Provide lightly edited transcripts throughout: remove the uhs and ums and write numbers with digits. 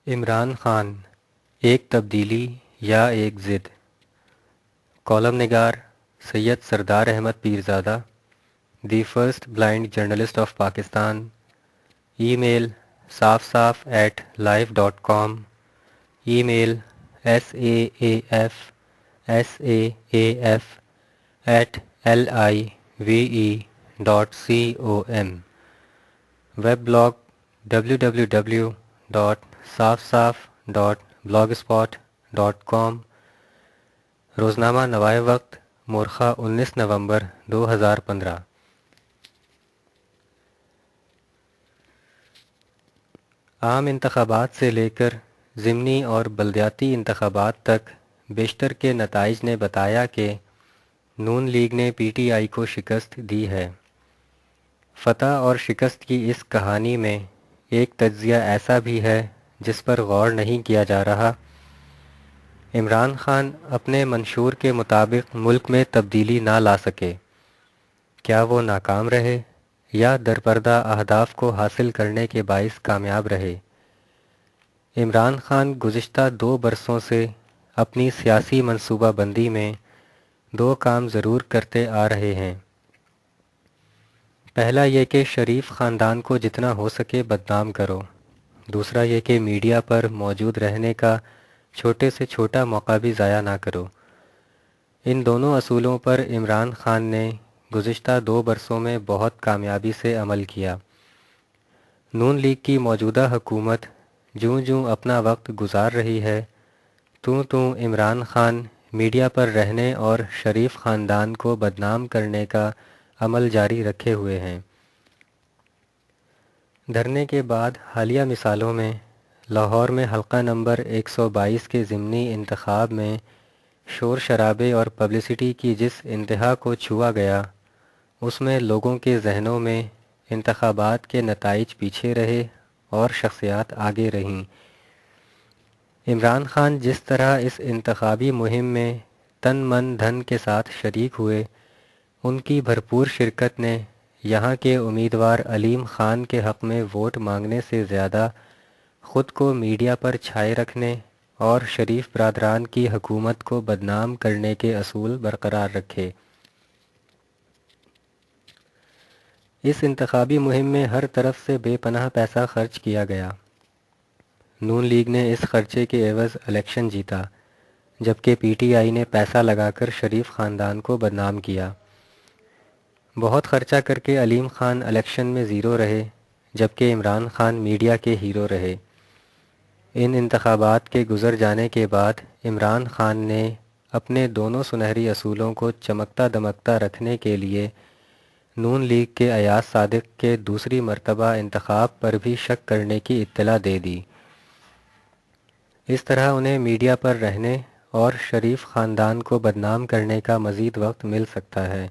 عمران خان، ایک تبدیلی یا ایک ضد؟ کالم نگار Syed Sardar Ahmed Pirzada, the first blind journalist of Pakistan. Email saafsaaf@life.com، email saafsaaf@live.com، ویب بلاگ www.saafsaaf.blogspot.com، روزنامہ نوائے وقت، مورخہ 19 نومبر 2015۔ عام انتخابات سے لے کر ضمنی اور بلدیاتی انتخابات تک بیشتر کے نتائج نے بتایا کہ نون لیگ نے پی ٹی آئی کو شکست دی ہے۔ فتح اور شکست کی اس کہانی میں ایک تجزیہ ایسا بھی ہے جس پر غور نہیں کیا جا رہا۔ عمران خان اپنے منشور کے مطابق ملک میں تبدیلی نہ لا سکے۔ کیا وہ ناکام رہے یا درپردہ اہداف کو حاصل کرنے کے باعث کامیاب رہے؟ عمران خان گزشتہ 2 برسوں سے اپنی سیاسی منصوبہ بندی میں 2 کام ضرور کرتے آ رہے ہیں۔ پہلا یہ کہ شریف خاندان کو جتنا ہو سکے بدنام کرو۔ دوسرا یہ کہ میڈیا پر موجود رہنے کا چھوٹے سے چھوٹا موقع بھی ضائع نہ کرو۔ ان دونوں اصولوں پر عمران خان نے گزشتہ 2 برسوں میں بہت کامیابی سے عمل کیا۔ نون لیگ کی موجودہ حکومت جوں جوں اپنا وقت گزار رہی ہے توں عمران خان میڈیا پر رہنے اور شریف خاندان کو بدنام کرنے کا عمل جاری رکھے ہوئے ہیں۔ دھرنے کے بعد حالیہ مثالوں میں لاہور میں حلقہ نمبر 122 کے ضمنی انتخاب میں شور شرابے اور پبلسٹی کی جس انتہا کو چھوا گیا، اس میں لوگوں کے ذہنوں میں انتخابات کے نتائج پیچھے رہے اور شخصیات آگے رہیں۔ عمران خان جس طرح اس انتخابی مہم میں تن من دھن کے ساتھ شریک ہوئے، ان کی بھرپور شرکت نے یہاں کے امیدوار علیم خان کے حق میں ووٹ مانگنے سے زیادہ خود کو میڈیا پر چھائے رکھنے اور شریف برادران کی حکومت کو بدنام کرنے کے اصول برقرار رکھے۔ اس انتخابی مہم میں ہر طرف سے بے پناہ پیسہ خرچ کیا گیا۔ نون لیگ نے اس خرچے کے عوض الیکشن جیتا، جبکہ پی ٹی آئی نے پیسہ لگا کر شریف خاندان کو بدنام کیا۔ بہت خرچہ کر کے علیم خان الیکشن میں زیرو رہے، جبکہ عمران خان میڈیا کے ہیرو رہے۔ ان انتخابات کے گزر جانے کے بعد عمران خان نے اپنے دونوں سنہری اصولوں کو چمکتا دمکتا رکھنے کے لیے نون لیگ کے ایاز صادق کے دوسری مرتبہ انتخاب پر بھی شک کرنے کی اطلاع دے دی۔ اس طرح انہیں میڈیا پر رہنے اور شریف خاندان کو بدنام کرنے کا مزید وقت مل سکتا ہے۔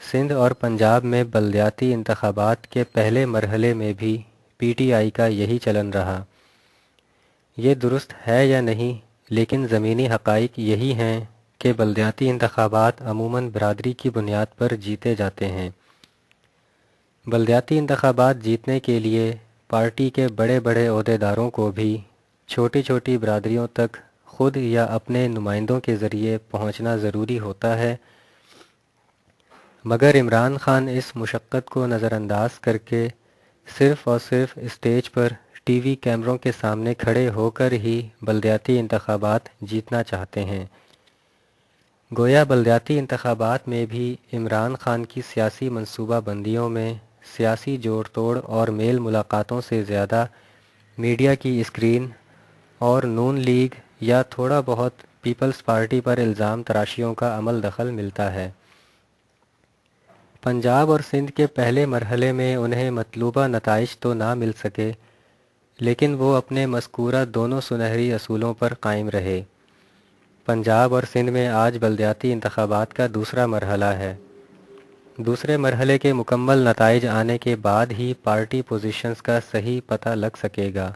سندھ اور پنجاب میں بلدیاتی انتخابات کے پہلے مرحلے میں بھی پی ٹی آئی کا یہی چلن رہا۔ یہ درست ہے یا نہیں، لیکن زمینی حقائق یہی ہیں کہ بلدیاتی انتخابات عموماً برادری کی بنیاد پر جیتے جاتے ہیں۔ بلدیاتی انتخابات جیتنے کے لیے پارٹی کے بڑے بڑے عہدیداروں کو بھی چھوٹی چھوٹی برادریوں تک خود یا اپنے نمائندوں کے ذریعے پہنچنا ضروری ہوتا ہے، مگر عمران خان اس مشقت کو نظر انداز کر کے صرف اور صرف اسٹیج پر ٹی وی کیمروں کے سامنے کھڑے ہو کر ہی بلدیاتی انتخابات جیتنا چاہتے ہیں۔ گویا بلدیاتی انتخابات میں بھی عمران خان کی سیاسی منصوبہ بندیوں میں سیاسی جوڑ توڑ اور میل ملاقاتوں سے زیادہ میڈیا کی اسکرین اور نون لیگ یا تھوڑا بہت پیپلز پارٹی پر الزام تراشیوں کا عمل دخل ملتا ہے۔ پنجاب اور سندھ کے پہلے مرحلے میں انہیں مطلوبہ نتائج تو نہ مل سکے، لیکن وہ اپنے مذکورہ دونوں سنہری اصولوں پر قائم رہے۔ پنجاب اور سندھ میں آج بلدیاتی انتخابات کا دوسرا مرحلہ ہے۔ دوسرے مرحلے کے مکمل نتائج آنے کے بعد ہی پارٹی پوزیشنز کا صحیح پتہ لگ سکے گا،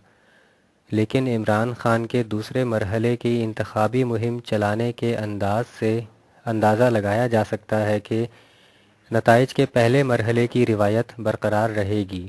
لیکن عمران خان کے دوسرے مرحلے کی انتخابی مہم چلانے کے انداز سے اندازہ لگایا جا سکتا ہے کہ نتائج کے پہلے مرحلے کی روایت برقرار رہے گی۔